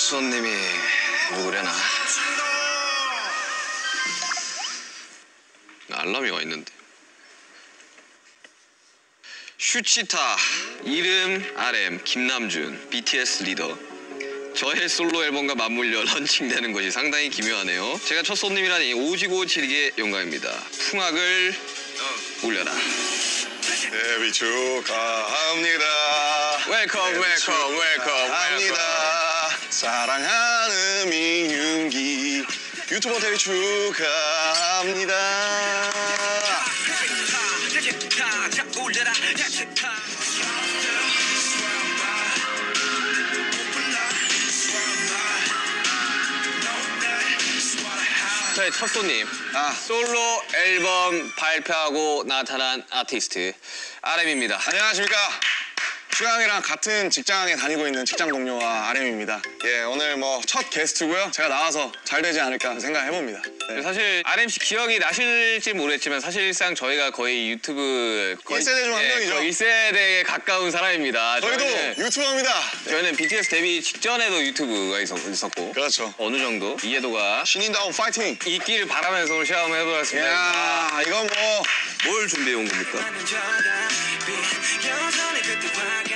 손님이 누구려나? 알람이 와 있는데. 슈치타, 이름 RM, 김남준, BTS 리더. 저의 솔로 앨범과 맞물려 런칭되는 것이 상당히 기묘하네요. 제가 첫 손님이라니 오지고 지리게 영광입니다. 풍악을 울려라. 데뷔 축하합니다. 웰컴, 웰컴, 웰컴, 합니다. 사랑하는 민윤기 유튜버 데뷔 축하합니다. 저의 첫 손님, 솔로 앨범 발표하고 나타난 아티스트 RM입니다. 안녕하십니까. 슈강이랑 같은 직장에 다니고 있는 직장 동료와 RM입니다. 예, 오늘 뭐 첫 게스트고요. 제가 나와서 잘 되지 않을까 생각해봅니다. 네. 사실 RM 씨 기억이 나실지 모르겠지만 사실상 저희가 거의 유튜브 1세대 중 한 명이죠. 1세대에 가까운 사람입니다. 저희도 유튜버입니다. 저희는 BTS 데뷔 직전에도 유튜브가 있었고 그렇죠. 어느 정도 이해도가 신인다운 파이팅! 있기를 바라면서 오늘 시험해보았습니다. 이야, 이건 뭐 뭘 준비해 온 겁니까?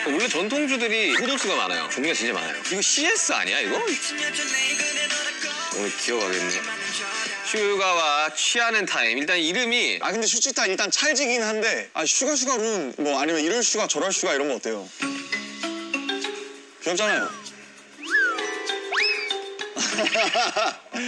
원래 전통주들이 포도수가 많아요. 종류가 진짜 많아요. 이거 CS 아니야, 이거? 오늘 기억하겠네. 슈가와 취하는 타임. 일단 이름이 근데 슈치타 일단 찰지긴 한데 슈가룬 뭐 아니면 이럴 슈가 저럴 슈가 이런 거 어때요? 귀엽잖아요.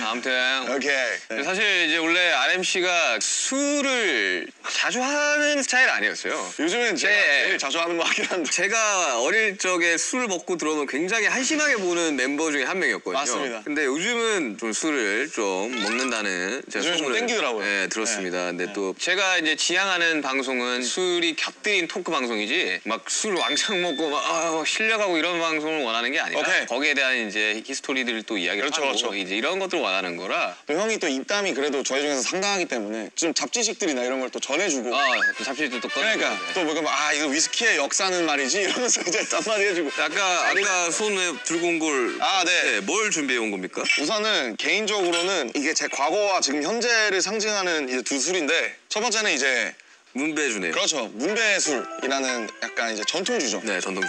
아무튼 오케이. 네. 사실 이제 원래 RM 씨가 술을 자주 하는 스타일 아니었어요. 요즘엔 제가 제일 자주 하는 거 같긴 한데. 제가 어릴 적에 술 먹고 들어오면 굉장히 한심하게 보는 멤버 중에 한 명이었거든요. 맞습니다. 근데 요즘은 좀 술을 좀 먹는다는 제가 요즘은 좀 땡기더라고요. 네, 들었습니다. 근데 또 제가 이제 지향하는 방송은 술이 곁들인 토크 방송이지 막 술 왕창 먹고 막 실려가고 이런 방송을 원하는 게 아니라 거기에 대한 이제 히스토리들을 또 이야기를 하고 이제 이런 것들을 원하는 거라. 또 형이 또 입담이 그래도 저희 중에서 상당하기 때문에 좀 잡지식들이나 이런 걸 또 전해주고. 또 잡지도 또 꺼내고. 그러니까 또 뭐가 이거 위스키의 역사는 말이지 이러면서 이제 한마디 해주고. 아까 손에 들고 온 걸. 네. 뭘 준비해 온 겁니까? 우선은 개인적으로는 이게 제 과거와 지금 현재를 상징하는 이제 두 술인데 첫 번째는 이제 문배주네요. 그렇죠. 문배술이라는 약간 이제 전통주죠. 네, 전통주.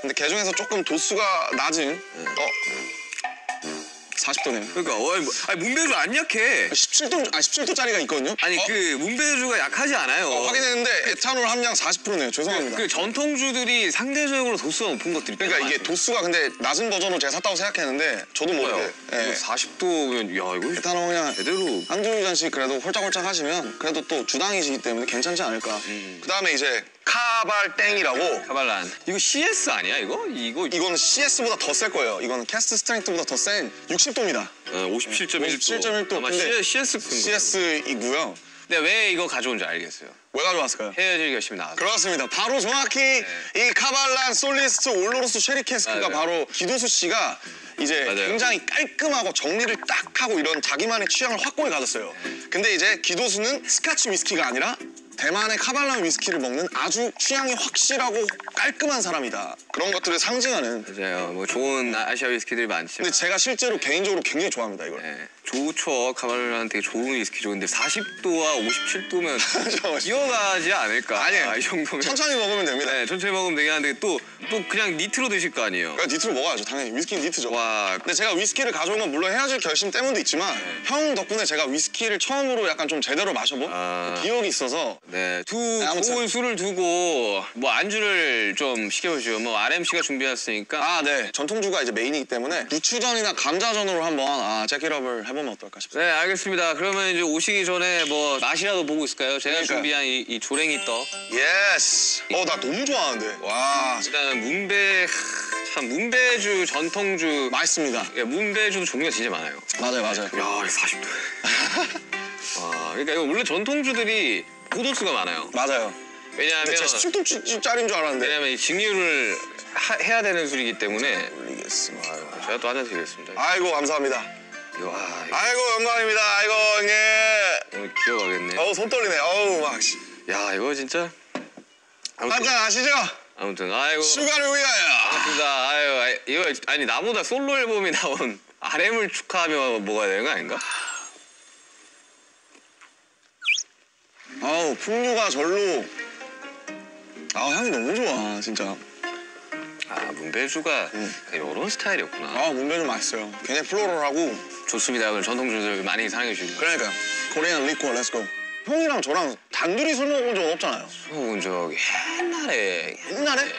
근데 그 중에서 조금 도수가 낮은 40도네요. 그러니까 문배주 안 약해. 17도짜리가 있거든요. 그 문배주가 약하지 않아요. 확인했는데 에탄올 함량 40%네요. 죄송합니다. 그 전통주들이 상대적으로 도수가 높은 것들이 그러니까 이게 도수가 근데 낮은 버전으로 제가 샀다고 생각했는데 저도 모르게 40도면 이거 에탄올 함량 제대로 한 두 잔씩 그래도 홀짝홀짝 하시면 그래도 또 주당이시기 때문에 괜찮지 않을까. 그다음에 이제 카발땡이라고. 카발란. 이거 CS 아니야 이거? 이거는 CS보다 더 셀 거예요. 이거는 캐스트 스트렝스보다 더 센 60도입니다. 57.1도. 57.1도. 아마 근데 CS이고요. 근데 왜 이거 가져온지 알겠어요. 왜 가져왔을까요? 헤어질 결심이 나와서. 그렇습니다. 바로 정확히 이 카발란 솔리스트 올로로스 쉐리 캐스크가 바로 기도수 씨가 이제 굉장히 깔끔하고 정리를 딱 하고 이런 자기만의 취향을 확고히 가졌어요. 근데 이제 기도수는 스카치 위스키가 아니라 대만의 카발란 위스키를 먹는 아주 취향이 확실하고 깔끔한 사람이다. 그런 것들을 상징하는. 맞아요. 뭐 좋은 아시아 위스키들이 많죠. 근데 제가 실제로 개인적으로 굉장히 좋아합니다, 이걸. 네. 좋죠. 카발란 되게 좋은 위스키죠. 근데 40도와 57도면 기어가지 않을까. 아니에요. 이 정도면. 천천히 먹으면 됩니다. 네, 천천히 먹으면 되긴 한데 또 그냥 니트로 드실 거 아니에요. 그러니까 니트로 먹어야죠. 당연히 위스키는 니트죠. 와. 근데 제가 위스키를 가져온 건 물론 헤어질 결심 때문도 있지만 형 덕분에 제가 위스키를 처음으로 약간 좀 제대로 마셔본 기억이 있어서. 네, 좋은 술을 두고 뭐 안주를 좀 시켜보죠. 뭐 RM 씨가 준비했으니까. 네. 전통주가 이제 메인이기 때문에 부추전이나 감자전으로 한번 재킷업을 해보면 어떨까 싶습니다. 네, 알겠습니다. 그러면 이제 오시기 전에 뭐 맛이라도 보고 있을까요? 제가 준비한 이 조랭이 떡. 예스. 나 너무 좋아하는데. 와. 일단 문배주 전통주 맛있습니다. 문배주도 종류가 진짜 많아요. 맞아요. 야, 40도. 그러니까 이거 원래 전통주들이 포도수가 많아요. 맞아요. 왜냐하면 제가 17도짜리인 줄 알았는데. 왜냐하면 이 증류를 해야 되는 술이기 때문에. 올리겠습니다. 제가 또 한잔 드리겠습니다. 아이고 감사합니다. 아이고 영광입니다. 아이고 형님. 오늘 기억하겠네. 손 떨리네. 막. 야, 이거 진짜. 한잔 아시죠? 아무튼 아이고. 슈가를 위하여. 반갑습니다. 아유, 이거 아니 나보다 솔로 앨범이 나온 RM을 축하하며 뭐가 되는 거 아닌가? 아우 풍류가 절로. 아 향이 너무 좋아 진짜. 아 문배주가 이런 스타일이었구나. 아 문배주 맛있어요. 굉장히 플로럴하고. 좋습니다. 오늘 전통주들 많이 사랑해 주시고. 그러니까 코리안 리코어 렛츠고. 형이랑 저랑 단둘이 술 먹은 적은 없잖아요. 먹은 적 옛날에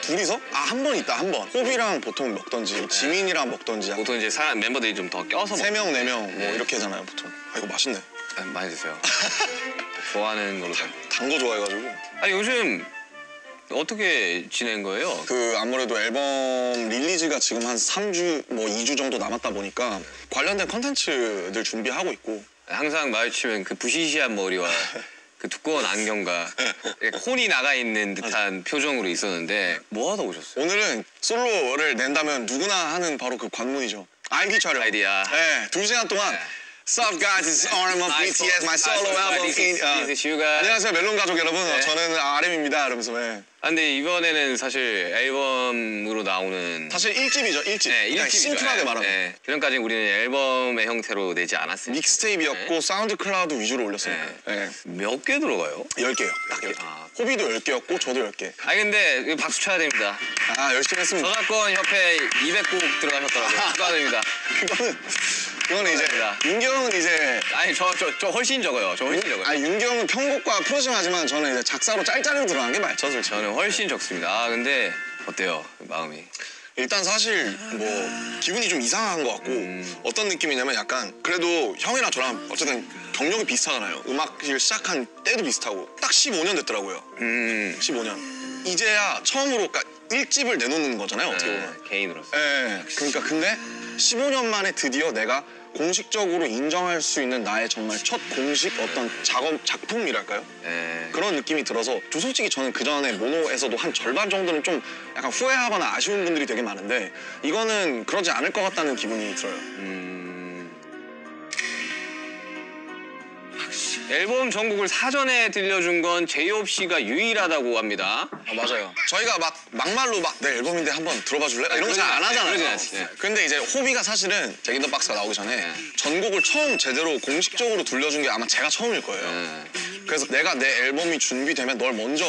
둘이서? 아 한 번 있다 한 번. 호비랑 보통 먹던지 지민이랑 먹던지. 보통 이제 사람 멤버들이 좀 더 껴서 세 명 네 명 뭐 이렇게 하잖아요 보통. 아 이거 맛있네. 많이 드세요. 좋아하는 걸로. 단 거 좋아해가지고. 아 요즘 어떻게 지낸 거예요? 그 아무래도 앨범 릴리즈가 지금 한 3주 뭐 2주 정도 남았다 보니까 관련된 컨텐츠들 준비하고 있고. 항상 마주치면 그 부시시한 머리와 그 두꺼운 안경과 혼이 나가 있는 듯한 표정으로 있었는데 뭐 하다 오셨어요? 오늘은 솔로를 낸다면 누구나 하는 바로 그 관문이죠. 아이디 촬영. 아이디야. 네, 2시간 동안 Sup guys, it's RM of BTS, my solo album. This is Suga. 안녕하세요 멜론 가족 여러분. 네. 저는 RM입니다. 이러면서. 네. 아, 근데 이번에는 사실 앨범으로 나오는 사실 1집이죠, 1집. 네, 그냥 1집이죠. 심플하게 말하면. 네. 지금까지 우리는 앨범의 형태로 내지 않았어요. 믹스테이프였고 사운드 클라우드 위주로 올렸어요. 네. 몇 개 들어가요? 10개요. 딱 10개. 호비도 10개였고 저도 10개. 아 근데 이거 박수 쳐야 됩니다. 아 열심히 했습니다. 저작권 협회 200곡 들어가셨더라고요. 축하드립니다. 그거는 이제 윤경은 이제 아니 저 훨씬 적어요. 저 훨씬 적어요. 아 윤경은 편곡과 프로징하지만 저는 이제 작사로 짤짤이로 들어간 게 많죠, 솔직히. 저는 훨씬 적습니다. 아 근데 어때요? 마음이? 일단 사실 뭐 기분이 좀 이상한 것 같고 어떤 느낌이냐면 약간 그래도 형이랑 저랑 어쨌든 경력이 비슷하잖아요. 음악을 시작한 때도 비슷하고 딱 15년 됐더라고요. 15년. 이제야 처음으로 그러니까 1집을 내놓는 거잖아요, 어떻게 보면. 개인으로서. 예. 그러니까 근데 15년 만에 드디어 내가 공식적으로 인정할 수 있는 나의 정말 첫 공식 어떤 작품이랄까요? 그런 느낌이 들어서 솔직히 저는 그전에 모노에서도 한 절반 정도는 좀 약간 후회하거나 아쉬운 분들이 되게 많은데 이거는 그러지 않을 것 같다는 기분이 들어요. 앨범 전곡을 사전에 들려준 건 제이홉 씨가 유일하다고 합니다. 아, 맞아요. 저희가 막말로 내 앨범인데 한번 들어봐 줄래? 이런 거 잘 안 하잖아요. 그러진 않지. 네. 근데 이제 호비가 사실은 잭인더 박스가 나오기 전에 전곡을 처음 제대로 공식적으로 들려준 게 아마 제가 처음일 거예요. 그래서 내가 내 앨범이 준비되면 널 먼저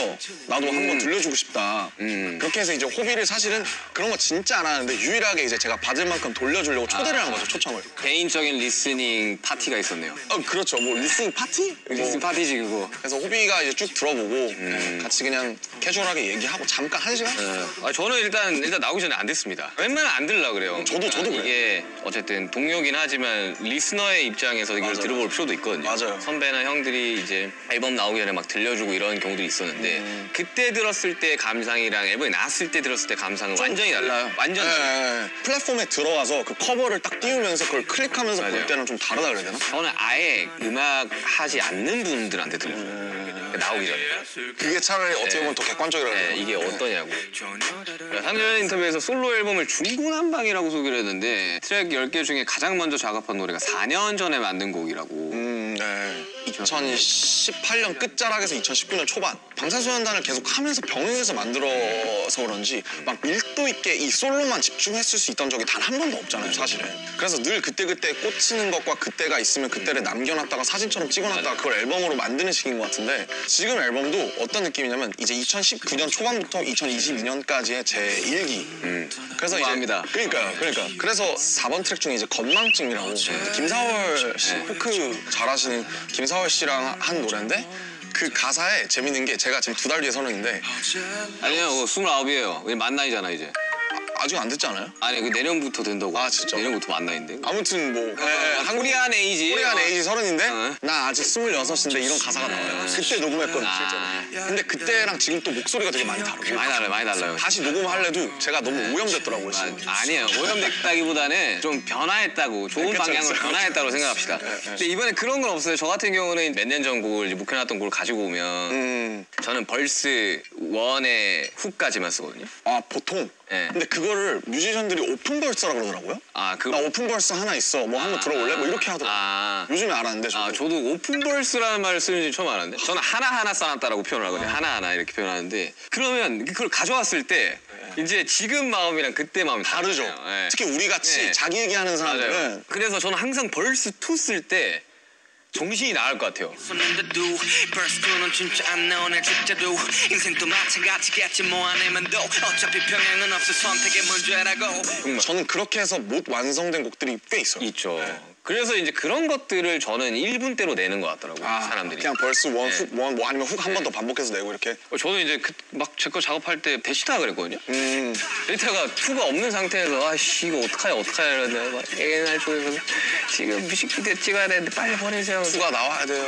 나도 한번 들려주고 싶다. 그렇게 해서 이제 호비를 사실은 그런 거 진짜 안 하는데 유일하게 이제 제가 받을 만큼 돌려주려고 초대를 한 거죠, 초청을. 개인적인 리스닝 파티가 있었네요. 그렇죠. 뭐 리스닝 파티? 리스닝 파티지 그거. 그래서 호비가 이제 쭉 들어보고 같이 그냥 캐주얼하게 얘기하고 잠깐 1시간? 아, 저는 일단 나오기 전에 안 듣습니다. 웬만하면 안 들으려고 그래요. 저도 그래요. 이게 어쨌든 동료긴 하지만 리스너의 입장에서 이걸 맞아요. 들어볼 필요도 있거든요. 맞아요. 선배나 형들이 이제 앨범 나오기 전에 막 들려주고 이런 경우들이 있었는데 그때 들었을 때 감상이랑 앨범이 나왔을 때 들었을 때 감상은 완전히 달라요. 완전 달라요. 플랫폼에 들어가서 그 커버를 딱 띄우면서 그걸 클릭하면서 볼 맞아요. 때는 좀 다르다 그래야 되나? 저는 아예 음악 하지 않는 분들한테 들려줘요. 나오기 전에. 그게 차라리 어떻게 보면 더 객관적이라고 해야 되나? 이게 어떠냐고. 상전 인터뷰에서 솔로 앨범을 중구난방이라고 소개를 했는데 트랙 10개 중에 가장 먼저 작업한 노래가 4년 전에 만든 곡이라고. 네. 2018년 끝자락에서 2019년 초반 방탄소년단을 계속 하면서 병행해서 만들어서 그런지 막 밀도 있게 이 솔로만 집중했을 수 있던 적이 단 한 번도 없잖아요, 사실은. 그래서 늘 그때그때 꽂히는 것과 그때가 있으면 그때를 남겨놨다가 사진처럼 찍어놨다가 그걸 앨범으로 만드는 식인 것 같은데 지금 앨범도 어떤 느낌이냐면 이제 2019년 초반부터 2022년까지의 제 일기. 그래서 궁금합니다. 이제 그러니까 그래서 4번 트랙 중에 이제 건망증이라고 김사월 씨 포크 잘하시는 김사월 씨랑 한 노래인데 그 가사에 재밌는 게 제가 지금 2달 뒤에 서른인데 아니요, 29이에요. 만 나이잖아 이제. 아직 안 듣지 않아요? 아니 그 내년부터 된다고. 아, 진짜? 내년부터 만 나이인데. 아무튼 뭐 코리안 에이지. 코리안 에이지 서른인데 나 아직 26인데 이런 가사가 나와요. 그때 녹음했거든요, 실제로. 근데 그때랑 지금 또 목소리가 되게 많이 다르고 많이 달라요. 다시 녹음하려도 제가 너무 오염됐더라고요, 지금. 아니에요. 오염됐다기보다는 좀 변화했다고, 좋은 그쵸, 방향으로 그쵸. 변화했다고 생각합시다. 근데 이번에 그런 건 없어요. 저 같은 경우는 몇 년 전 곡을 이제 묵혀놨던 곡을 가지고 오면 저는 벌스 1의 훅까지만 쓰거든요. 아 보통 네. 근데 그거를 뮤지션들이 오픈벌스라고 그러더라고요. 아, 나 오픈벌스 하나 있어. 뭐 한번 들어볼래? 뭐 이렇게 하더라고요. 요즘에 알았는데 저도. 저도 오픈벌스라는 말을 쓰는지 처음 알았는데 저는 하나하나 써놨다라고 표현을 하거든요. 하나하나 이렇게 표현하는데 그러면 그걸 가져왔을 때 이제 지금 마음이랑 그때 마음이 다르죠. 네. 특히 우리 같이 네. 자기 얘기하는 사람들은 맞아요. 그래서 저는 항상 벌스 2 쓸 때 정신이 나갈 것 같아요. 손인데도 벌스 2는 진짜 안 나오네 진짜로 인생도 마찬가지겠지 뭐 안 해면도 어차피 평행은 없어 선택의 문제라고. 정말. 저는 그렇게 해서 못 완성된 곡들이 꽤 있어요. 있죠. 그래서 이제 그런 것들을 저는 1분대로 내는 것 같더라고요. 사람들이. 그냥 벌스 원, 네. 훅, 원, 뭐 아니면 훅 한 번 더 반복해서 내고 이렇게. 저는 이제 막 제 거 작업할 때 데시타가 그랬거든요. 데시타가 2가 없는 상태에서 아씨 이거 어떡하냐 이러는데 막 A&R 쪽에서 지금 뮤직비디오 찍어야 되는데 빨리 보내세요. 가 나와야 돼요.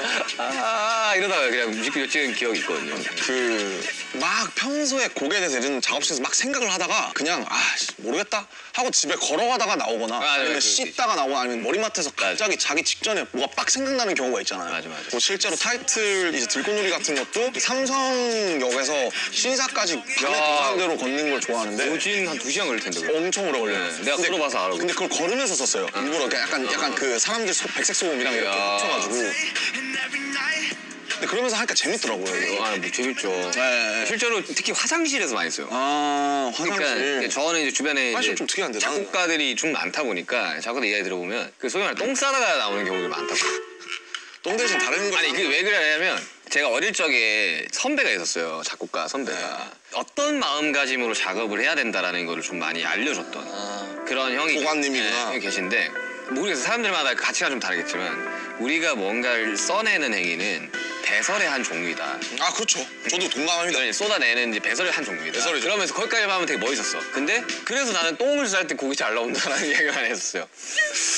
이러다가 그냥 뮤직비디오 찍은 기억이 있거든요. 막 평소에 곡에 대해서 예전 작업실에서 막 생각을 하다가 그냥 모르겠다 하고 집에 걸어가다가 나오거나 아니면 씻다가 나오거나 아니면 머리맡에서 갑자기 자기 직전에 뭐가 빡 생각나는 경우가 있잖아요. 맞아. 뭐 실제로 타이틀 이제 들꽃놀이 같은 것도 삼성역에서 신사까지 밤에 도산대로 걷는 걸 좋아하는데 오진 한 2시간 걸릴 텐데. 그거. 엄청 오래 걸려요. 내가 걸어봐서 알아. 근데 그걸 걸으면서 썼어요. 일부러 약간 그 사람들 백색 소음이랑 이렇게 합쳐가지고. 근데 그러면서 하니까 재밌더라고요. 이거. 뭐 재밌죠. 네. 실제로 특히 화장실에서 많이 써요. 화장실. 그러니까 저는 이제 주변에 이제 좀 특이한데, 작곡가들이 좀 많다 보니까 작곡가들 이야기 들어보면 그 소위 말해 똥 싸다가 나오는 경우가 많다고. 똥 대신 다른 거. 아니 그 왜 그러냐면 제가 어릴 적에 선배가 있었어요. 작곡가 선배가. 어떤 마음가짐으로 작업을 해야 된다라는 거를 좀 많이 알려줬던 그런 형이 고관님이구나. 형이 계신데 모르겠어요. 사람들마다 가치가 좀 다르겠지만 우리가 뭔가를 써내는 행위는 배설의 한 종류이다. 그렇죠. 저도 동감합니다. 이걸 쏟아내는 이제 배설의 한 종류이다. 배설이죠. 그러면서 거기까지 하면 되게 멋있었어. 근데 그래서 나는 똥을 쌀 때 곡이 잘 나온다라는 이야기만 했었어요.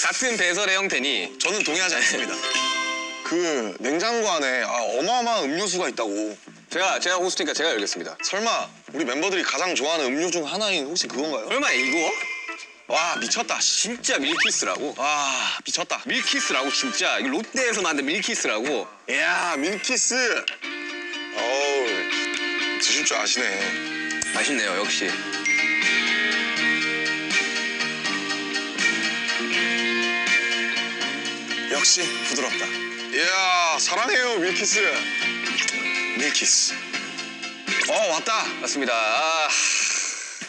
같은 배설의 형태니 저는 동의하지 않습니다. 그 냉장고 안에 어마어마한 음료수가 있다고. 제가 호스트니까 제가 열겠습니다. 설마 우리 멤버들이 가장 좋아하는 음료 중 하나인 혹시 그건가요? 설마 이거? 와 미쳤다. 진짜 밀키스라고. 와 미쳤다. 밀키스라고 진짜 이거 롯데에서 만든 밀키스라고. 이야 밀키스. 어우 드실 줄 아시네. 맛있네요 역시. 역시 부드럽다. 이야 사랑해요 밀키스. 밀키스. 왔다. 맞습니다.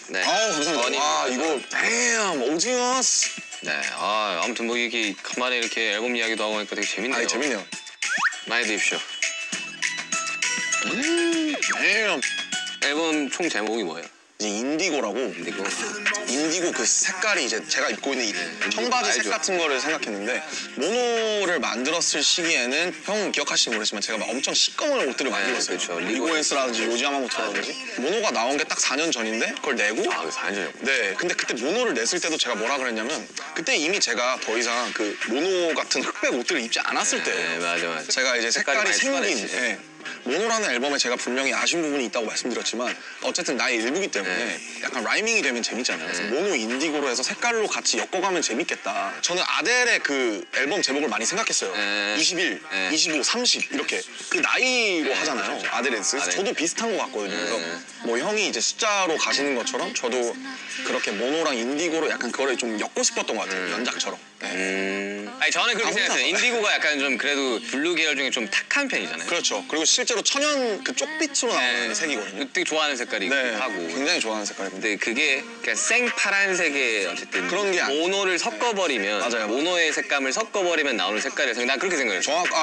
네. 감사합니다. 와 이거 damn 오징어스. 네. 아무튼 뭐 이렇게 간만에 이렇게 앨범 이야기도 하고 하니까 되게 재밌네요. 재밌네요. 많이 드십시오. damn. 앨범 총 제목이 뭐예요? 이제 인디고라고. 인디고 그 색깔이 이제 제가 입고 있는 이 청바지 색 알죠. 같은 거를 생각했는데 모노를 만들었을 시기에는 형 기억하실지 모르겠지만 제가 막 엄청 시꺼먼 옷들을 많이 입었어요. 그렇죠. 리고엔스라든지 요지야마모토라든지 모노가 나온 게 딱 4년 전인데 그걸 내고 4년 전이요? 네 근데 그때 모노를 냈을 때도 제가 뭐라 그랬냐면 그때 이미 제가 더 이상 그 모노 같은 흑백 옷들을 입지 않았을 때예요. 맞아. 제가 이제 색깔이 많이 생긴 추가됐지. 모노라는 앨범에 제가 분명히 아쉬운 부분이 있다고 말씀드렸지만 어쨌든 나의 일부기 때문에 약간 라이밍이 되면 재밌잖아요. 그래서 모노 인디고로 해서 색깔로 같이 엮어가면 재밌겠다. 저는 아델의 그 앨범 제목을 많이 생각했어요. 21, 25, 30 이렇게 그 나이로 하잖아요. 아델에스. 그래서 저도 비슷한 것 같거든요. 그래서 뭐 형이 이제 숫자로 가시는 것처럼 저도 그렇게 모노랑 인디고로 약간 그거를 좀 엮고 싶었던 것 같아요. 연작처럼. 아니 저는 그렇게 생각해요. 인디고가 약간 좀 그래도 블루 계열 중에 좀 탁한 편이잖아요. 그렇죠. 그리고 실제로 천연 그 쪽빛으로 나오는 색이거든요. 되게 좋아하는 색깔이기도 하고. 굉장히 좋아하는 색깔입니다. 근데 그게 그냥 생 파란색의 어쨌든 그런 게 모노를 섞어버리면 맞아요. 모노의 색감을 섞어버리면 나오는 색깔이라서 난 그렇게 생각해요.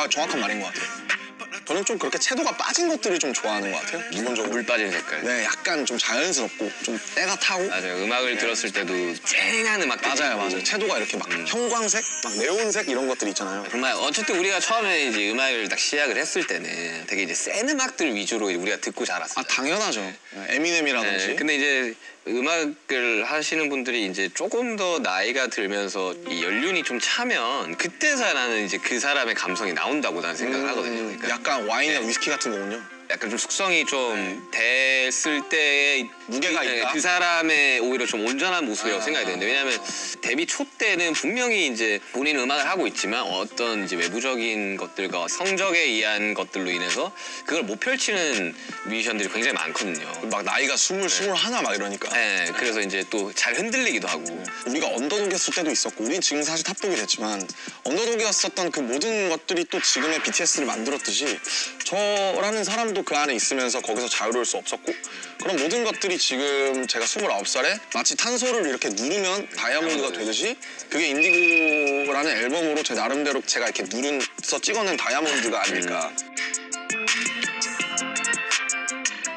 정확한 말인 것 같아요. 저는 좀 그렇게 채도가 빠진 것들을 좀 좋아하는 것 같아요. 기본적으로. 물 빠진 색깔. 네, 약간 좀 자연스럽고 좀 때가 타고. 맞아요. 음악을 들었을 때도 쨍한 음악들. 맞아요. 채도가 이렇게 막 형광색, 막 네온색 이런 것들 있잖아요. 정말 어쨌든 우리가 처음에 이제 음악을 딱 시작을 했을 때는 되게 이제 센 음악들 위주로 우리가 듣고 자랐어요. 당연하죠. 에미넴이라든지. 네, 근데 이제 음악을 하시는 분들이 이제 조금 더 나이가 들면서 이 연륜이 좀 차면 그때서야 나는 이제 그 사람의 감성이 나온다고 나는 생각을 하거든요. 그러니까 약간 와인이나 위스키 같은 거군요. 약간 좀 숙성이 좀 됐을 때의 무게가 있다? 그 사람의 오히려 좀 온전한 모습이라고 생각이 되는데 왜냐하면 데뷔 초 때는 분명히 이제 본인 음악을 하고 있지만 어떤 이제 외부적인 것들과 성적에 의한 것들로 인해서 그걸 못 펼치는 뮤지션들이 굉장히 많거든요. 막 나이가 20, 21 막 이러니까. 네, 그래서 이제 또 잘 흔들리기도 하고. 우리가 언더독이었을 때도 있었고 우린 지금 사실 탑독이 됐지만 언더독이었었던 그 모든 것들이 또 지금의 BTS를 만들었듯이 저라는 사람도 그 안에 있으면서 거기서 자유로울 수 없었고 그런 모든 것들이 지금 제가 29살에 마치 탄소를 이렇게 누르면 다이아몬드가 되듯이 그게 인디고라는 앨범으로 제 나름대로 제가 이렇게 누른서 찍어낸 다이아몬드가 아닐까.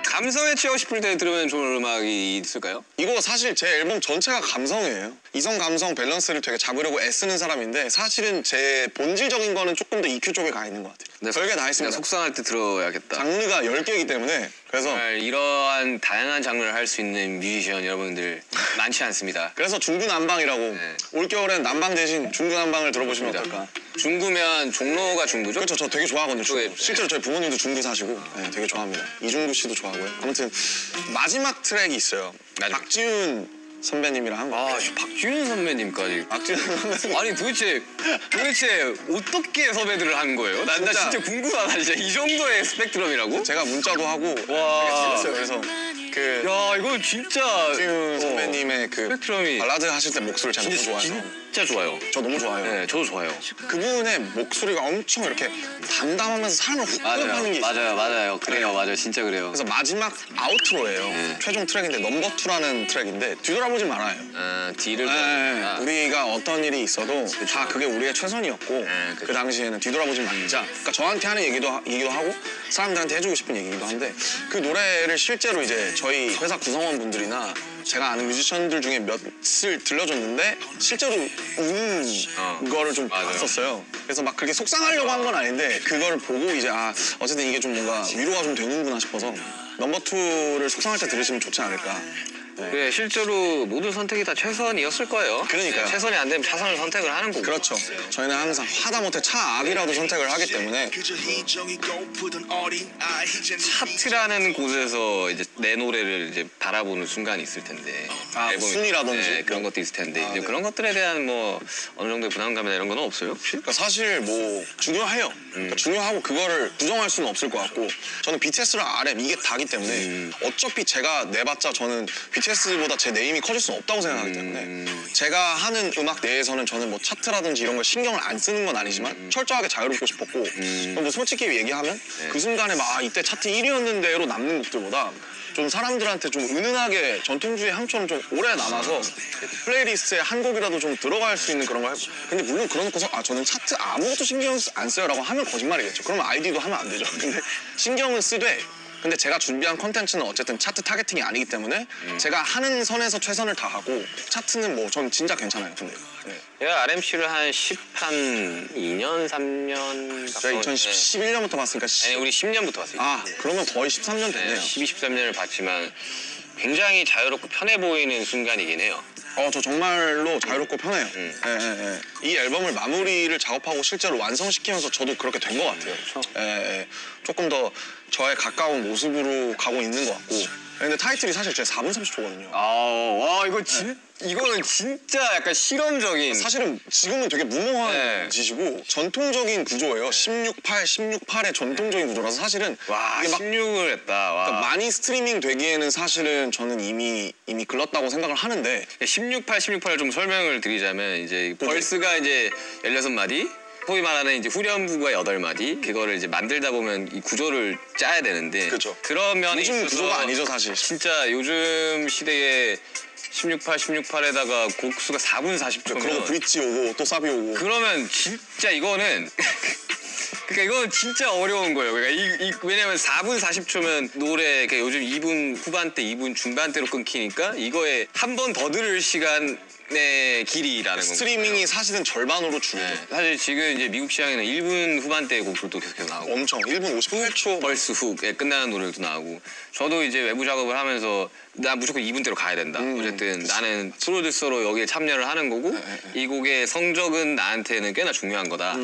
감성에 취하고 싶을 때 들으면 좋은 음악이 있을까요? 이거 사실 제 앨범 전체가 감성이에요. 이성 감성 밸런스를 되게 잡으려고 애쓰는 사람인데 사실은 제 본질적인 거는 조금 더 EQ 쪽에 가 있는 것 같아요. 별게 다 있습니다. 속상할 때 들어야겠다. 장르가 10개이기 때문에 그래서 정말 이러한 다양한 장르를 할 수 있는 뮤지션 여러분들 많지 않습니다. 그래서 중구난방이라고 네. 올겨울엔 난방 대신 중구난방을 들어보시면 그렇습니다. 어떨까. 중구면 종로가 중구죠? 그렇죠. 저 되게 좋아하거든요. 중구. 네. 실제로 저희 부모님도 중구 사시고 네, 되게 좋아합니다. 이중구 씨도 좋아하고요. 아무튼 마지막 트랙이 있어요. 마지막. 박지훈 선배님이랑 한 거. 아, 박지훈 선배님까지. 박지훈 선배님. 아니 도대체 어떻게 섭외들을 한 거예요? 나 진짜 궁금하다. 진짜 이 정도의 스펙트럼이라고? 제가 문자도 하고 와. 재밌어요. 그래서 그 야, 이거 진짜 박지훈 선배님의 그 스펙트럼이 발라드 하실 때 목소리 제가 너무 좋아해서 진짜 좋아요. 저 너무 좋아요. 네, 저도 좋아요. 그분의 목소리가 엄청 이렇게 담담하면서 삶을 훅 끌어가는 게 있어요. 맞아요. 그래요, 맞아요. 진짜 그래요. 그래서 마지막 아우트로예요. 네. 최종 트랙인데 넘버 2라는 트랙인데 뒤돌아보지 말아요. 뒤를 네, 우리가 어떤 일이 있어도 다 그게 우리의 최선이었고 네, 그쵸. 그 당시에는 뒤돌아보지 말자. 그러니까 저한테 하는 얘기도 하고 사람들한테 해주고 싶은 얘기기도 한데 그 노래를 실제로 이제 저희 회사 구성원분들이나 제가 아는 뮤지션들 중에 몇을 들려줬는데 실제로 우는 거를 좀 맞아요. 봤었어요. 그래서 막 그렇게 속상하려고 한 건 아닌데 그걸 보고 이제 어쨌든 이게 좀 뭔가 위로가 좀 되는구나 싶어서 넘버 2를 속상할 때 들으시면 좋지 않을까. 네. 그래, 실제로 모든 선택이 다 최선이었을 거예요. 그러니까요. 네, 최선이 안 되면 차선을 선택을 하는 거고. 그렇죠. 저희는 항상 하다못해 차악이라도 선택을 하기 때문에 차트라는 곳에서 이제 내 노래를 이제 바라보는 순간이 있을 텐데. 앨범이- 순위라든지 네, 그런 것도 있을 텐데 이제 네. 그런 것들에 대한 뭐 어느 정도의 부담감이나 이런 건 없어요 혹시? 그러니까 사실 뭐 중요해요. 그러니까 중요하고 그거를 부정할 수는 없을 것 같고 저는 BTS랑 RM 이게 다기 때문에 어차피 제가 내봤자 저는 BTS보다 제 네임이 커질 수는 없다고 생각하기 때문에 제가 하는 음악 내에서는 저는 뭐 차트라든지 이런 걸 신경을 안 쓰는 건 아니지만 철저하게 자유롭고 싶었고 뭐 솔직히 얘기하면 그 순간에 막 이때 차트 1위였는데로 남는 곡들보다 좀 사람들한테 좀 은은하게 전통주의 향처럼 좀 오래 남아서 플레이리스트에 한 곡이라도 좀 들어갈 수 있는 그런 걸 해보고 근데 물론 그런 놓고서 저는 차트 아무것도 신경 안 써요 라고 하면 거짓말이겠죠. 그러면 아이디도 하면 안 되죠. 근데 신경은 쓰되 근데 제가 준비한 컨텐츠는 어쨌든 차트 타겟팅이 아니기 때문에 제가 하는 선에서 최선을 다하고 차트는 뭐 전 진짜 괜찮아요. 근데 네. 제가 RMC를 한 2년, 3년 제가 2011년부터 봤으니까 아니 우리 10년부터 봤어요. 그러면 거의 13년 됐네요. 12, 13년을 봤지만 굉장히 자유롭고 편해 보이는 순간이긴 해요. 저 정말로 자유롭고 편해요. 이 앨범을 마무리를 작업하고 실제로 완성시키면서 저도 그렇게 된 것 같아요. 조금 더 저에 가까운 모습으로 가고 있는 것 같고. 근데 타이틀이 사실 제 4분 30초거든요. 와 이거는 진짜 약간 실험적인. 사실은 지금은 되게 무모한 짓이고 전통적인 구조예요. 16.8, 16.8의 전통적인 구조라서 사실은 와 이게 막 16을 했다. 와. 그러니까 많이 스트리밍 되기에는 사실은 저는 이미 글렀다고 생각을 하는데 16.8을 좀 설명을 드리자면 이제 벌스가 이제 16마디 소위 말하는 이제 후렴구가 8마디 그거를 이제 만들다 보면 이 구조를 짜야 되는데 그쵸. 그러면 요즘 구조가 아니죠 사실. 진짜 요즘 시대에 16.8에다가 곡수가 4분 40초면 그러고 브릿지 오고 또 사비 오고 그러면 진짜 이거는 그러니까 이건 진짜 어려운 거예요. 그러니까 왜냐면 4분 40초면 노래 그러니까 요즘 2분 후반대, 2분 중반대로 끊기니까 이거에 한 번 더 들을 시간 의 길이라는 거. 스트리밍이 사실은 절반으로 줄죠. 네. 사실 지금 이제 미국 시장에는 1분 후반대의 곡들도 계속해서 나오고 엄청 1분 58초. 벌스 훅에 끝나는 노래도 나오고 저도 이제 외부 작업을 하면서 나 무조건 2분대로 가야 된다. 어쨌든 나는 프로듀서로 여기에 참여를 하는 거고 이 곡의 성적은 나한테는 꽤나 중요한 거다.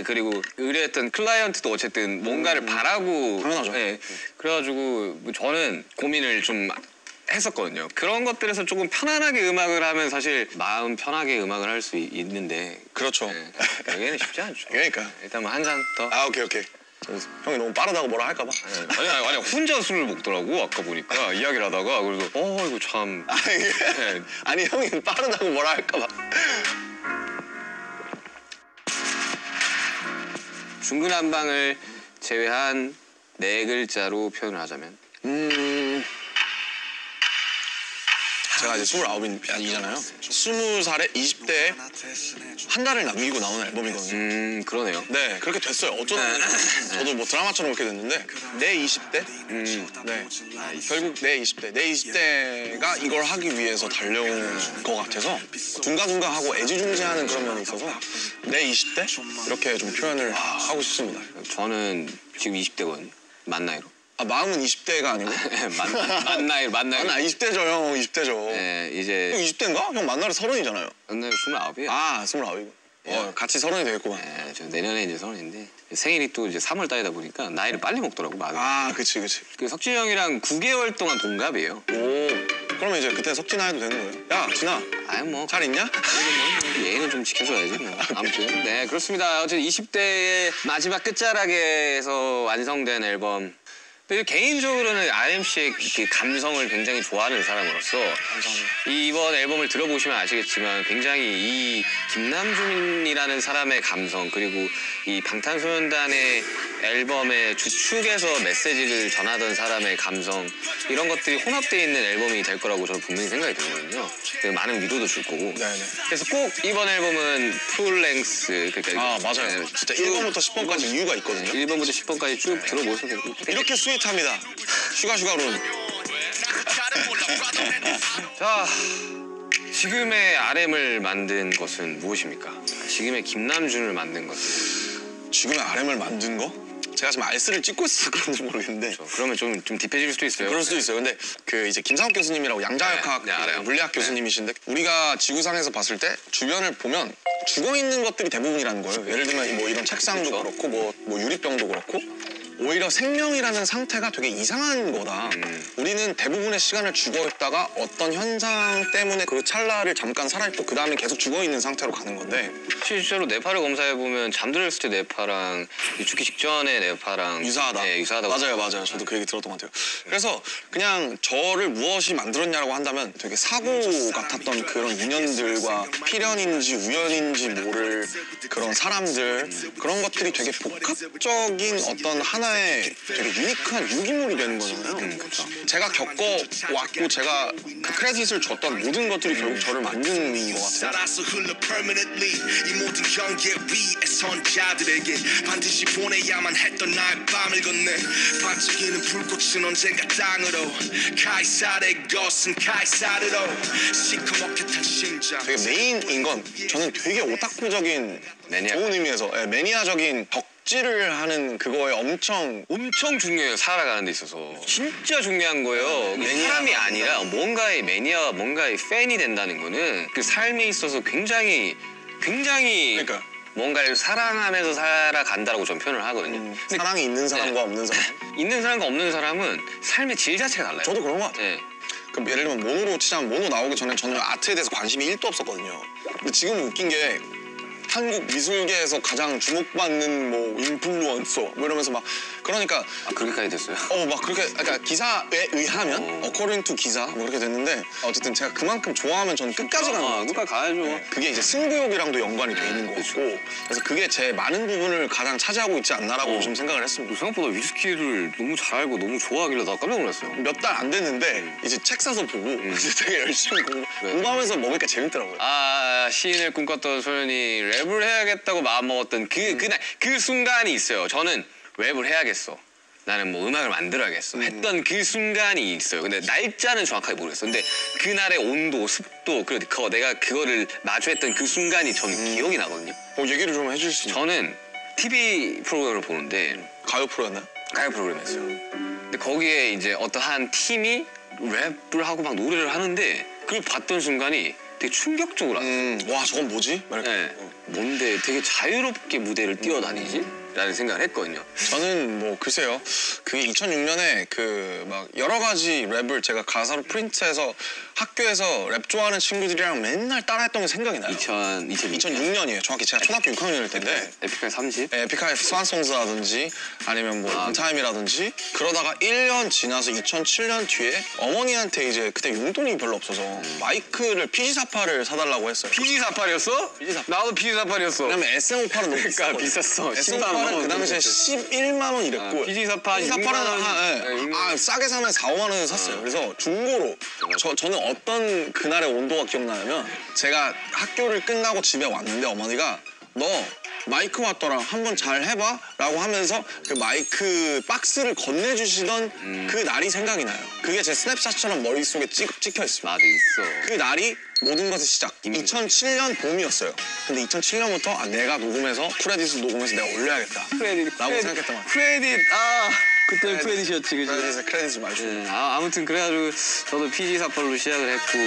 그리고 의뢰했던 클라이언트도 어쨌든 뭔가를 바라고 당연하죠. 네. 그래가지고 저는 고민을 좀 했었거든요. 그런 것들에서 조금 편안하게 음악을 하면 사실 마음 편하게 음악을 할 수 있는데 그렇죠. 네. 여기는 쉽지 않죠. 그러니까. 일단 뭐 한 잔 더. 아 오케이. 형이 너무 빠르다고 뭐라 할까봐. 아니 혼자 술을 먹더라고 아까 보니까 이야기를 하다가 그래서 이거 참 네. 아니 형이 빠르다고 뭐라 할까봐. 중구난방을 제외한 네 글자로 표현을 하자면 제가 이제 29이잖아요. 20살에 20대에 한 달을 남기고 나오는 앨범이거든요. 그러네요. 네, 그렇게 됐어요. 어쩌다 저도 뭐 드라마처럼 그렇게 됐는데 내 20대? 네, 결국 내 20대. 내 20대가 이걸 하기 위해서 달려온 것 같아서 둥가둥가 하고 애지중지하는 그런 면이 있어서 내 20대? 이렇게 좀 표현을 하고 싶습니다. 저는 지금 20대거든요. 만 나이로. 아, 마음은 20대가 아니고? 만 나이로. 아, 나 20대죠, 형. 20대죠. 네, 형 이제 20대인가? 형 만나러 30이잖아요. 만 나이 29이에요. 아, 29이고. 같이 30이 되겠구만. 네, 저 내년에 이제 30인데 생일이 또 이제 3월 달이다 보니까 나이를 빨리 먹더라고 마음이. 아, 그치. 그 석진이 형이랑 9개월 동안 동갑이에요. 오, 그러면 이제 그때 석진아 해도 되는 거예요? 야, 진아, 아유 뭐 잘 있냐? 예의는 좀 지켜줘야지 뭐. 아무튼 네 그렇습니다. 어쨌든 20대의 마지막 끝자락에서 완성된 앨범. 근데 개인적으로는 RMC의 그 감성을 굉장히 좋아하는 사람으로서 이번 앨범을 들어보시면 아시겠지만 굉장히 이 김남준이라는 사람의 감성 그리고 이 방탄소년단의 앨범의 주축에서 메시지를 전하던 사람의 감성 이런 것들이 혼합되어 있는 앨범이 될 거라고 저는 분명히 생각이 들거든요. 많은 위로도 줄 거고. 네네. 그래서 꼭 이번 앨범은 풀랭스 그러니까 아, 맞아요. 진짜 1번부터 10번까지 이유가 있거든요. 1번부터 10번까지 쭉 들어보셔도 되고. 이렇게 스윗합니다. 슈가룬. 자, 지금의 RM을 만든 것은 무엇입니까? 지금의 김남준을 만든 것은. 지금의 RM을 만든 거? 제가 지금 알스를 찍고 있어서 그런지 모르겠는데. 그러면 좀 딥해질 수도 있어요. 그럴 수도 있어요. 근데 그 이제 김상욱 교수님이라고 양자역학 네, 알아요. 물리학 교수님이신데 우리가 지구상에서 봤을 때 주변을 보면 죽어 있는 것들이 대부분이라는 거예요. 예를 들면 뭐 이런 책상도 그렇죠. 그렇고 뭐 유리병도 그렇고 오히려 생명이라는 상태가 되게 이상한 거다. 우리는 대부분의 시간을 죽어 있다가 어떤 현상 때문에 그 찰나를 잠깐 살아있고 그 다음에 계속 죽어 있는 상태로 가는 건데 실제로 뇌파를 검사해 보면 잠들었을 때 뇌파랑 죽기 직전의 뇌파랑 유사하다. 네, 유사하다고. 맞아요. 저도 그 얘기 들었던 것 같아요. 그래서 그냥 저를 무엇이 만들었냐라고 한다면 되게 사고 같았던 그런 인연들과 필연인지 우연인지 모를 그런 사람들 그런 것들이 되게 복합적인 어떤 하나의 되게 유니크한 유기물이 되는 거잖아요. 그렇죠. 제가 겪어왔고 제가 그 크레딧을 줬던 모든 것들이 결국 저를 만든 것 같아요. 살아서 흘러 permanently 이 모든 경계 위에 선 자들에게 반드시 보내야만 했던 나의 밤을 건네 반짝이는 불꽃은 언젠가 땅으로 카이사르의 것은 카이사르로 시커멓게 탄 심장 되게 메인인 건 저는 되게 오타쿠적인 매니아. 좋은 의미에서 매니아적인 덕질을 하는 그거에 엄청 중요해요. 살아가는 데 있어서 진짜 중요한 거예요. 사람이 아니라 뭔가의 매니아, 뭔가의 팬이 된다는 거는 그 삶에 있어서 굉장히 그러니까 뭔가를 사랑하면서 살아간다라고 저는 표현을 하거든요. 근데 사랑이 있는 사람과 없는 사람. 있는 사람과 없는 사람은 삶의 질 자체가 달라요. 저도 그런 것 같아요. 네. 그럼 예를 들면 모노로 치자면 모노 나오기 전에 저는 아트에 대해서 관심이 1도 없었거든요. 근데 지금은 웃긴 게 한국 미술계에서 가장 주목받는 뭐 인플루언서 뭐 이러면서 막 그러니까 그렇게까지 됐어요. 막 그렇게 그러니까 기사에 의하면 according to 기사 뭐 그렇게 됐는데 어쨌든 제가 그만큼 좋아하면 저는 끝까지 가는 거예요. 끝까지 가야죠. 네. 그게 이제 승부욕이랑도 연관이 돼 있는 것 같고 그래서 그게 제 많은 부분을 가장 차지하고 있지 않나라고 좀 생각을 했습니다. 생각보다 위스키를 너무 잘 알고 너무 좋아하길래 나 깜짝 놀랐어요. 몇 달 안 됐는데 이제 책 사서 보고 이제 되게 열심히 공부하면서 먹으니까 재밌더라고요. 시인을 꿈꿨던 소연이 랩을 해야겠다고 마음먹었던 그날 그 순간이 있어요. 저는 랩을 해야겠어. 나는 뭐 음악을 만들어야겠어 했던 그 순간이 있어요. 근데 날짜는 정확하게 모르겠어. 근데 그날의 온도, 습도, 그리고 내가 그거를 마주했던 그 순간이 저는 기억이 나거든요. 얘기를 좀 해줄 수 있나요? 저는 TV 프로그램을 보는데 가요 프로였나요? 가요 프로그램이었어요. 근데 거기에 이제 어떤 한 팀이 랩을 하고 막 노래를 하는데 그걸 봤던 순간이 되게 충격적으로 왔어요. 와 저건 뭐지? 네. 뭔데 되게 자유롭게 무대를 뛰어다니지? 라는 생각을 했거든요. 저는 뭐 글쎄요. 그게 2006년에 그 막 여러 가지 랩을 제가 가사로 프린트해서 학교에서 랩 좋아하는 친구들이랑 맨날 따라했던 게 생각이 나요. 2006년이에요. 정확히 제가 초등학교 6학년일 텐데. 에픽하이 30? 네, 에픽하이 스완송스라든지 아니면 뭐 인타임이라든지 그러다가 1년 지나서 2007년 뒤에 어머니한테 이제 그때 용돈이 별로 없어서 마이크를 PG48을 사달라고 했어요. PG48이었어? PG48. 나도 PG48이었어. 왜냐면 SM58은 너무 그러니까 비쌌어. 10만 원. SM58은 그 당시에 11만 원 이랬고 PG48 PG48은 싸게 사면 4, 5만 원에 샀어요. 그래서 중고로 저는 어떤 그날의 온도가 기억나냐면 제가 학교를 끝나고 집에 왔는데 어머니가 너 마이크 왔더라 한번 잘 해봐 라고 하면서 그 마이크 박스를 건네주시던 그 날이 생각이 나요. 그게 제 스냅샷처럼 머릿속에 찍혀 있습니다. 나도 있어. 그 날이 모든 것의 시작. 2007년 봄이었어요. 근데 2007년부터 내가 녹음해서 크레딧을 녹음해서 내가 올려야겠다 라고 생각했던 것 같아요. 크레딧 그때 크레딧이었지 그지? 크레딧을 많이 줬어요. 아무튼 그래가지고 저도 PG48로 시작을 했고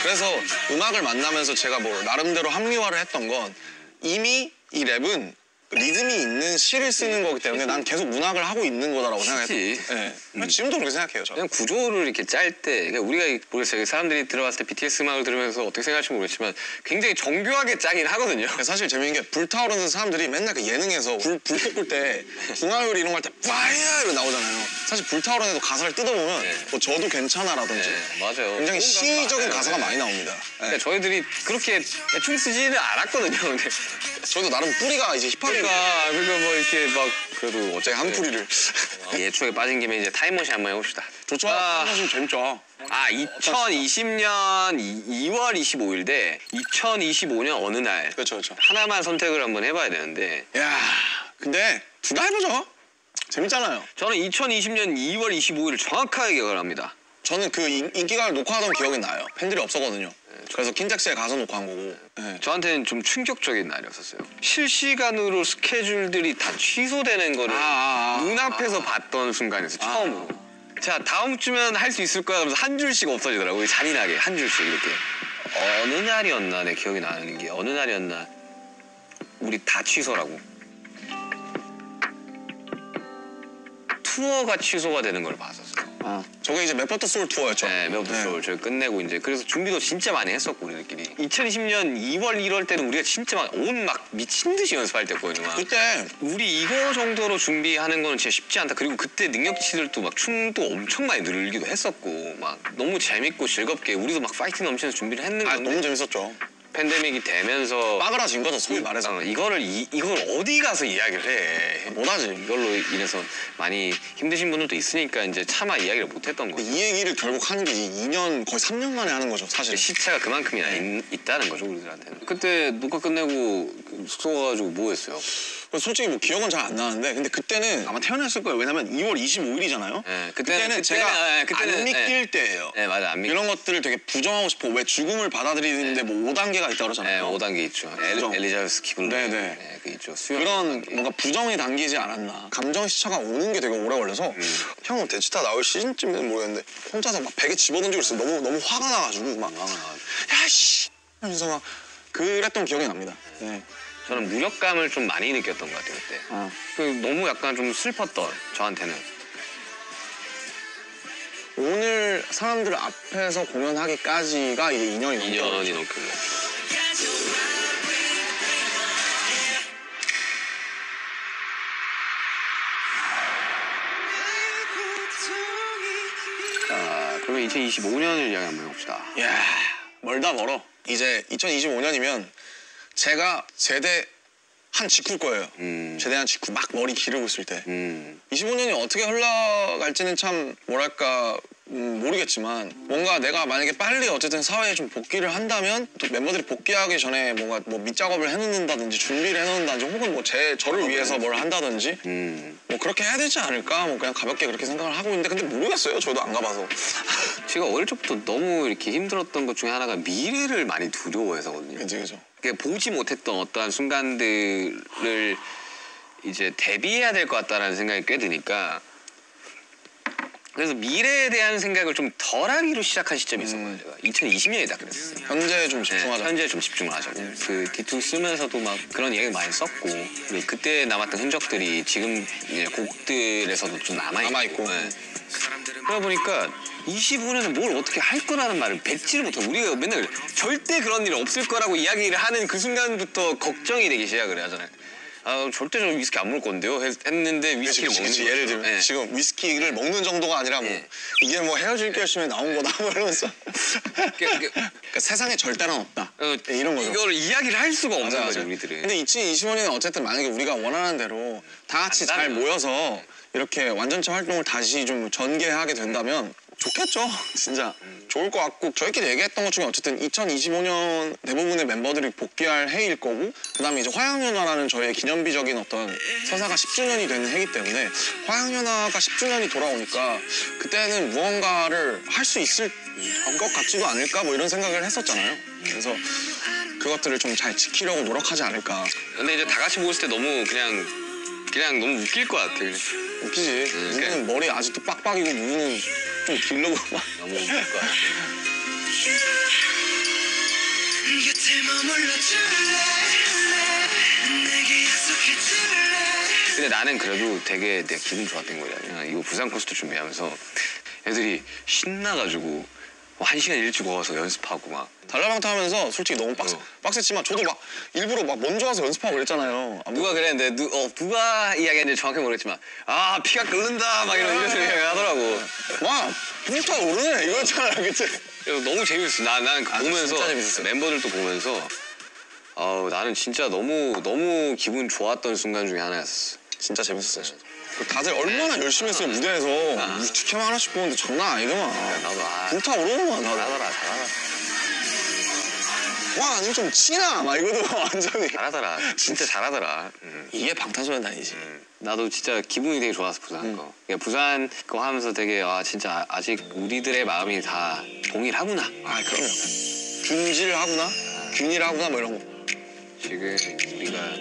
그래서 음악을 만나면서 제가 뭐 나름대로 합리화를 했던 건 이미 이 랩은 리듬이 있는 시를 쓰는 거기 때문에 난 계속 문학을 하고 있는 거다라고 생각했어요. 네. 지금도 그렇게 생각해요. 저는. 그냥 구조를 이렇게 짤 때 그러니까 우리가 모르겠어요. 사람들이 들어봤을 때 BTS 음악을 들으면서 어떻게 생각할지 모르겠지만 굉장히 정교하게 짜긴 하거든요. 사실 재밌는 게 불타오르는 사람들이 맨날 그 예능에서 불 꽂을 때 붕화요리 이런 거 할 때 파이어 이러고 나오잖아요. 사실 불타오르는데도 가사를 뜯어보면 뭐 저도 괜찮아라든지 맞아요. 굉장히 시적인 가사가 많이 나옵니다. 그러니까 저희들이 그렇게 대충 쓰지는 않았거든요. 근데 저희도 나름 뿌리가 이제 힙합이니까 그러니까 뭐 이렇게 막 그래도 어째 한 뿌리를 예초에 빠진 김에 이제 타임머신 한번 해봅시다. 좋죠. 타임머신 재밌죠. 2020년 2월 25일 대 2025년 어느 날. 그렇죠. 하나만 선택을 한번 해봐야 되는데. 야, 근데 둘 다 해보죠. 재밌잖아요. 저는 2020년 2월 25일을 정확하게 기억을 합니다. 저는 그 인기가를 녹화하던 기억이 나요. 팬들이 없었거든요. 그래서 킨텍스에 가서 녹화한 거고. 네. 저한테는 좀 충격적인 날이었었어요. 실시간으로 스케줄들이 다 취소되는 거를 눈앞에서 봤던 순간이었어요. 처음으로. 자, 다음 주면 할 수 있을 거야. 그러면서 한 줄씩 없어지더라고요. 잔인하게 한 줄씩 이렇게. 어느 날이었나 내 기억이 나는 게 어느 날이었나 우리 다 취소라고. 투어가 취소가 되는 걸 봤었어요. 저게 이제 맵버터 소울 투어였죠. 네, 맵버터 소울 저희 끝내고 이제 그래서 준비도 진짜 많이 했었고 우리들끼리. 2020년 2월 1월 때는 우리가 진짜 막 미친 듯이 연습할 때거든요. 그때 우리 이거 정도로 준비하는 거는 진짜 쉽지 않다. 그리고 그때 능력치들도 막 춤도 엄청 많이 늘기도 했었고 막 너무 재밌고 즐겁게 우리도 막 파이팅 넘치면서 준비를 했는 건데 너무 재밌었죠. 팬데믹이 되면서 빠그라진 거죠, 소위 말해서. 이걸 어디 가서 이야기를 해. 못하지. 이걸로 인해서 많이 힘드신 분들도 있으니까 이제 차마 이야기를 못했던 거죠. 이 얘기를 결국 하는 게 2년, 거의 3년 만에 하는 거죠, 사실. 시차가 그만큼이나 있다는 거죠, 우리들한테는. 그때 녹화 끝내고 숙소 가가지고 뭐 했어요? 솔직히 뭐 기억은 잘 안 나는데 근데 그때는 아마 태어났을 거예요. 왜냐면 2월 25일이잖아요. 네, 그때는 제가 안 믿길 때예요. 네, 맞아. 안 믿길. 이런 것들을 되게 부정하고 싶어. 왜 죽음을 받아들이는데 뭐 5단계가 있다고 그러잖아요. 네, 5단계 있죠. 엘리자베스 키블러. 네, 그 있죠. 그런 뭔가 부정이 담기지 않았나. 감정 시차가 오는 게 되게 오래 걸려서 형은 대치타 나올 시즌쯤에는 모르겠는데 혼자서 막 베개 집어던지고 있어요. 너무 화가 나가지고 막 야씨 하면서 막 그랬던 기억이 납니다. 네. 저는 무력감을 좀 많이 느꼈던 것 같아요 그때. 그 너무 약간 좀 슬펐던 저한테는. 오늘 사람들 앞에서 공연하기까지가 이제 2년이 넘게. 자, 그러면 2025년을 이야기 한번 해봅시다. 이야, 멀다 멀어. 이제 2025년이면 제가 제대 한 직후일 거예요. 제대한 직후 막 머리 기르고 있을 때. 25년이 어떻게 흘러갈지는 참 뭐랄까 모르겠지만 뭔가 내가 만약에 빨리 어쨌든 사회에 좀 복귀를 한다면 또 멤버들이 복귀하기 전에 뭔가 뭐 밑작업을 해놓는다든지 준비를 해놓는다든지 혹은 뭐 저를 위해서 뭘 한다든지 뭐 그렇게 해야 되지 않을까 뭐 그냥 가볍게 그렇게 생각을 하고 있는데 근데 모르겠어요. 저도 안 가봐서. 제가 어릴 적부터 너무 이렇게 힘들었던 것 중에 하나가 미래를 많이 두려워해서거든요. 그죠. 그러니까 보지 못했던 어떠한 순간들을 이제 대비해야 될 것 같다라는 생각이 꽤 드니까 그래서 미래에 대한 생각을 좀 덜하기로 시작한 시점이 있었거든요. 제가 2020년이다 그랬어요. 현재에 좀 집중하자. 현재에 좀 집중을 하자고. 그 D2 쓰면서도 막 그런 얘기 많이 썼고 그리고 그때 남았던 흔적들이 지금 이제 곡들에서도 좀 남아있고. 네. 그러다 보니까 25년에 뭘 어떻게 할 거라는 말을 뱉지를 못하고 우리가 맨날 절대 그런 일 없을 거라고 이야기를 하는 그 순간부터 걱정이 되기 시작을 하잖아요. 아, 절대 저 위스키 안 먹을 건데요. 했는데 위스키를 먹는 거죠. 예를 들면 네. 지금 위스키를 먹는 정도가 아니라 뭐 이게 뭐 헤어질 결심에 나온 거다 뭐 이러면서 그러니까 세상에 절대는 없다. 이런 거죠. 이걸 이야기를 할 수가 없는 거죠, 맞아. 우리들은. 근데 2025년에 어쨌든 만약에 우리가 원하는 대로 다 같이 잘 모여서 이렇게 완전체 활동을 다시 좀 전개하게 된다면 좋겠죠. 진짜 좋을 것 같고 저희끼리 얘기했던 것 중에 어쨌든 2025년 대부분의 멤버들이 복귀할 해일 거고 그다음에 이제 화양연화라는 저희의 기념비적인 어떤 서사가 10주년이 되는 해이기 때문에 화양연화가 10주년이 돌아오니까 그때는 무언가를 할 수 있을 것 같지도 않을까 뭐 이런 생각을 했었잖아요. 그래서 그것들을 좀 잘 지키려고 노력하지 않을까. 근데 이제 다 같이 모였을 때 너무 그냥 너무 웃길 것 같아. 웃기지. 누구는 머리 아직도 빡빡이고 누구는 좀 기르고 막. 너무 웃길 것 같아. 근데 나는 그래도 되게 내가 기분 좋았던 거야. 이거 부산 콘서트 준비하면서 애들이 신나가지고 1시간 일찍 와서 연습하고 막. 달라방타 하면서 솔직히 너무 빡셌지만 저도 막 일부러 막 먼저 와서 연습하고 그랬잖아요. 누가 그랬는데 누가 이야기했는지 정확히 모르겠지만 아 피가 끓는다 막 이런 소리 하더라고. 와 불타오르네 이거였잖아 그치? 그래서 너무 재밌었어. 나는 보면서 진짜 재밌었어요. 멤버들도 보면서 나는 진짜 너무 기분 좋았던 순간 중에 하나였어. 진짜 재밌었어요. 다들 얼마나 열심히 했어요 무대에서 뮤직캠 하나씩 보는데 장난 아니더만. 나도 불타오르더만 나도. 잘하더라. 와 아니면 좀 치나 막 이거도 완전히. 잘하더라. 진짜 잘하더라. 이게 방탄소년단이지. 나도 진짜 기분이 되게 좋았어 부산 거. 그러니까 부산 거 하면서 되게 진짜 아직 우리들의 마음이 다 동일하구나. 아 그럼요. 균질하구나, 균일하구나 뭐 이런 거. 지금 우리가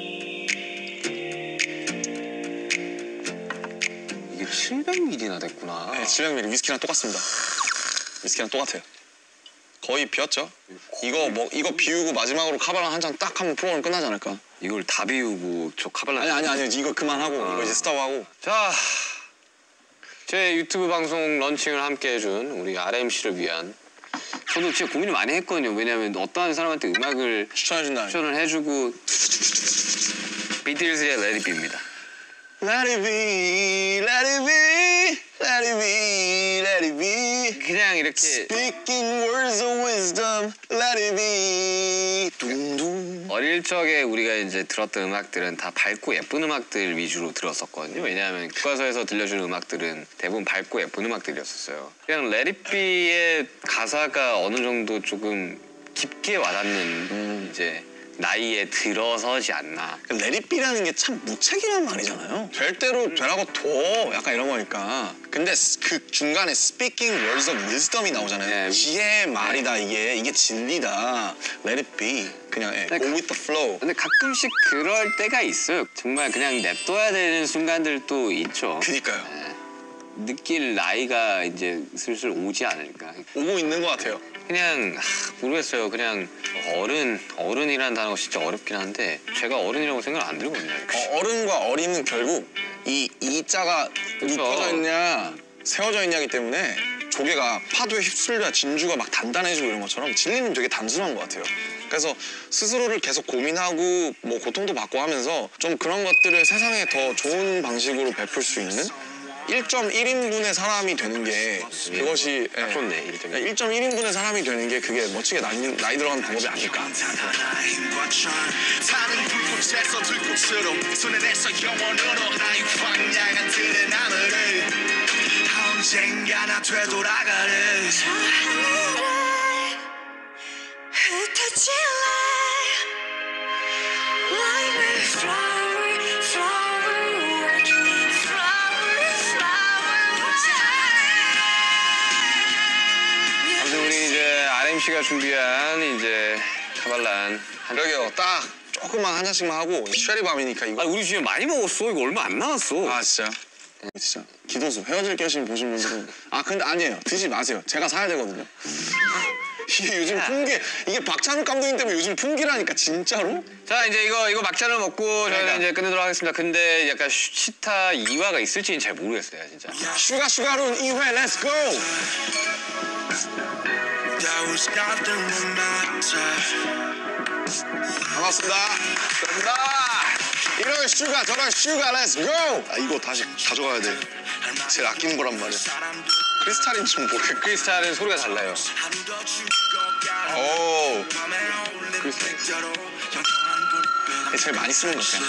이게 700ml나 됐구나. 네, 700ml 위스키랑 똑같습니다. 위스키랑 똑같아요. 거의 비었죠. 이거 비우고 마지막으로 카발랑 한 잔 딱 하면 프로그램 끝나지 않을까. 이걸 다 비우고 저 카발라. 아니 이거 그만하고 이거 이제 스탑하고. 자, 제 유튜브 방송 런칭을 함께 해준 우리 RMC를 위한 저도 진짜 고민을 많이 했거든요. 왜냐하면 어떠한 사람한테 음악을 추천해준다. 추천을 해주고 비틀즈의 Let It Be입니다. Let it be, let it be, let it be, let it be. 그냥 이렇게 Speaking words of wisdom, let it be. 둥둥. 어릴 적에 우리가 이제 들었던 음악들은 다 밝고 예쁜 음악들 위주로 들었었거든요. 왜냐하면 교과서에서 들려주는 음악들은 대부분 밝고 예쁜 음악들이었었어요. 그냥 Let It Be의 가사가 어느 정도 조금 깊게 와닿는 이제 나이에 들어서지 않나. Let it be라는 게 참 무책임한 말이잖아요. 될 대로 되라고 둬. 약간 이런 거니까. 근데 그 중간에 speaking words of wisdom이 나오잖아요. 네. 지혜의 말이다 이게 진리다. Let it be. 그냥 go with the flow. 근데 가끔씩 그럴 때가 있어요. 정말 그냥 냅둬야 되는 순간들도 있죠. 그니까요. 느낄 나이가 이제 슬슬 오지 않을까. 오고 있는 것 같아요. 그냥 모르겠어요. 그냥 어른이라는 단어가 진짜 어렵긴 한데 제가 어른이라고 생각 안 들거든요. 어른과 어린은 결국 이 이자가 묶어져 있냐 세워져 있냐기 때문에 조개가 파도에 휩쓸려 진주가 막 단단해지고 이런 것처럼 진리는 되게 단순한 것 같아요. 그래서 스스로를 계속 고민하고 뭐 고통도 받고 하면서 좀 그런 것들을 세상에 더 좋은 방식으로 베풀 수 있는 1.1인분의 사람이 되는 게 그것이 딱 좋네, 1.1. 1.1인분의 사람이 되는 게 그게 멋지게 나이 들어가는 방법이 아닐까. 타는 불꽃에서 들꽃으로 손에 내서 영원으로 나의 황량한 들의 나무를 언젠가 나 되돌아가는 저 하늘에 흩어질래 Like a flower, flower, flower, flower. 아무튼 우리 이제 RMC가 준비한 이제 카발란. 그러게요. 딱 조금만 한 잔씩만 하고 쉐리밤이니까 이거. 우리 지금 많이 먹었어. 이거 얼마 안 남았어. 아 진짜. 진짜 기도수 헤어질 결심 보신 분들은 근데 아니에요. 드지 마세요. 제가 사야 되거든요. 이게 요즘 풍기 이게 박찬욱 감독님 때문에 요즘 풍기라니까 진짜로. 자 이제 이거 막잔을 먹고 저희는 이제 끝내도록 하겠습니다. 근데 약간 시타 2화가 있을지는 잘 모르겠어요 진짜. 슈가룬 2회 렛츠 고. That was nothing no matter 반갑습니다. 반갑습니다. 이런 슈가 저런 슈가 렛츠 고. 이거 다시 가져가야 돼. 제일 아끼는 거란 말이야. 크리스탈인 줄 모르겠고. 크리스탈은 소리가 달라요. 오. 제일 많이 쓰는 거 그냥.